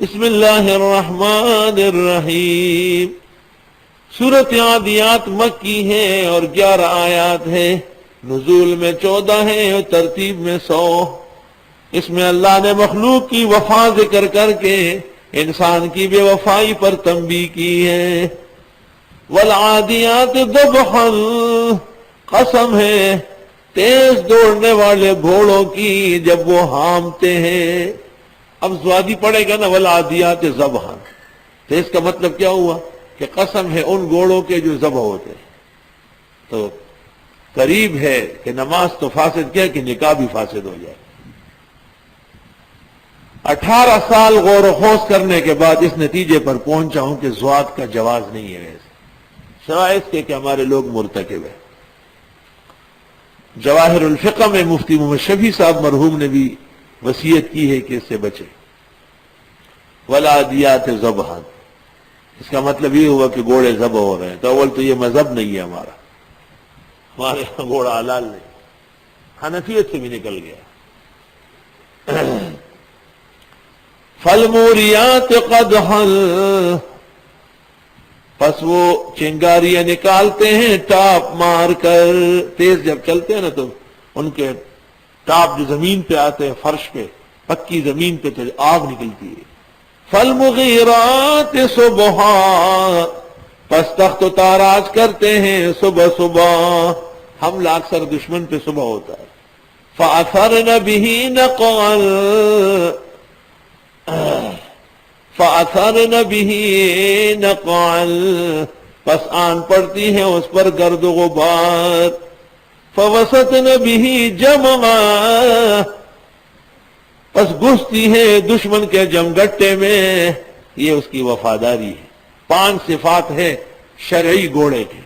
بسم اللہ الرحمن الرحیم۔ سورۃ عادیات مکی ہے اور 11 آیات ہے، نزول میں 14 ہے اور ترتیب میں 100۔ اس میں اللہ نے مخلوق کی وفا ذکر کر کے انسان کی بے وفائی پر تنبیہ کی ہے۔ والعادیات ضبحا، قسم ہے تیز دوڑنے والے گھوڑوں کی جب وہ ہامتے ہیں۔ اب زوادی پڑے گا نا والعادیات ضبحا، تو اس کا مطلب کیا ہوا کہ قسم ہے ان گھوڑوں کے جو ذبح ہوتے ہیں۔ تو قریب ہے کہ نماز تو فاسد کیا کہ نکاح بھی فاسد ہو جائے۔ 18 سال غور و خوض کرنے کے بعد اس نتیجے پر پہنچا ہوں کہ زوات کا جواز نہیں ہے، ویسے سوائے اس کے کہ ہمارے لوگ مرتکب ہیں۔ جواہر الفقہ میں مفتی محمد شفیع صاحب مرحوم نے بھی وصیت کی ہے کہ اس سے بچے۔ والعادیات ضبحا، اس کا مطلب یہ ہوا کہ گھوڑے ذبح ہو رہے ہیں۔ تو اول تو یہ مذہب نہیں ہے ہمارا، ہمارے یہاں گھوڑا حلال نہیں، حنفیت سے بھی نکل گیا۔ فالموریات قدحا، پس وہ چنگاریاں نکالتے ہیں ٹاپ مار کر۔ تیز جب چلتے ہیں نا تو ان کے ٹاپ جو زمین پہ آتے ہیں، فرش پہ، پکی زمین پہ، تو آگ نکلتی ہے۔ فالمغیرات صبحا، پس تخت و تاراج کرتے ہیں صبح صبح۔ حملہ اکثر دشمن پہ صبح ہوتا ہے۔ فأثرن به نقعا، فأثرن به نقعا، پس آن پڑتی ہیں اس پر گرد و غبار۔ فوسطن به جمعا، پس گھستی ہے دشمن کے جمگٹے میں۔ یہ اس کی وفاداری ہے۔ 5 صفات ہے شرعی گھوڑے کے۔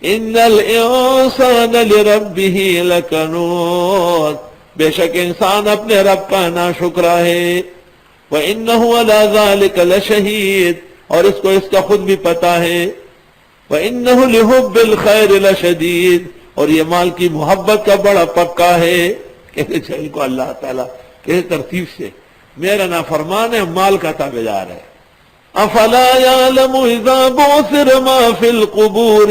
ان الانسان لربه لکنود، بے شک انسان اپنے رب کا ناشکرا ہے۔ وانه على ذلك لشهید، اور اس کو اس کا خود بھی پتا ہے۔ وانه لحب الخير لشدید، اور یہ مال کی محبت کا بڑا پکا ہے۔ کہتے چل کو اللہ تعالیٰ کس ترتیب سے میرا نافرمان ہے، مال کا تابعدار ہے۔ افلا يعلم اذا بعثر ما في القبور،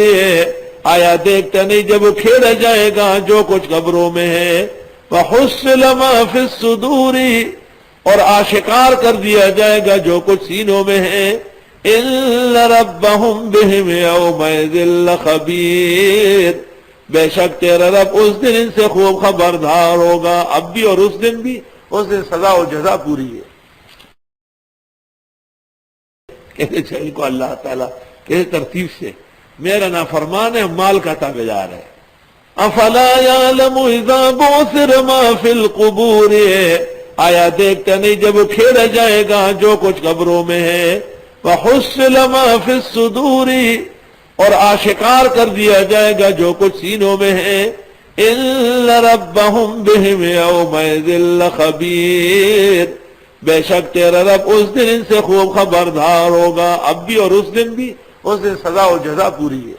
آیا دیکھتا نہیں جب کھیڑا جائے گا جو کچھ قبروں میں ہے۔ وحصل ما في الصدور، اور آشکار کر دیا جائے گا جو کچھ سینوں میں ہے۔ ان ربهم بهم يومئذ لخبیر، بے شک تیرا رب اس دن ان سے خوب خبردار ہوگا، اب بھی اور اس دن بھی۔ اس دن سزا و جزا پوری ہے۔ کہتے چل کو اللہ تعالیٰ کس ترتیب سے میرا نافرمان ہے، مال کا تابعدار ہے۔ افلا يعلم اذا بعثر ما في القبور، آیا دیکھتا نہیں جب کھیڑا جائے گا جو کچھ قبروں میں ہے۔ وحصل ما في الصدور، اور آشکار کر دیا جائے گا جو کچھ سینوں میں ہے۔ ان ربهم بهم يومئذ لخبیر، بے شک تیرا رب اس دن ان سے خوب خبردار ہوگا، اب بھی اور اس دن بھی۔ اس دن سزا و جزا پوری ہے۔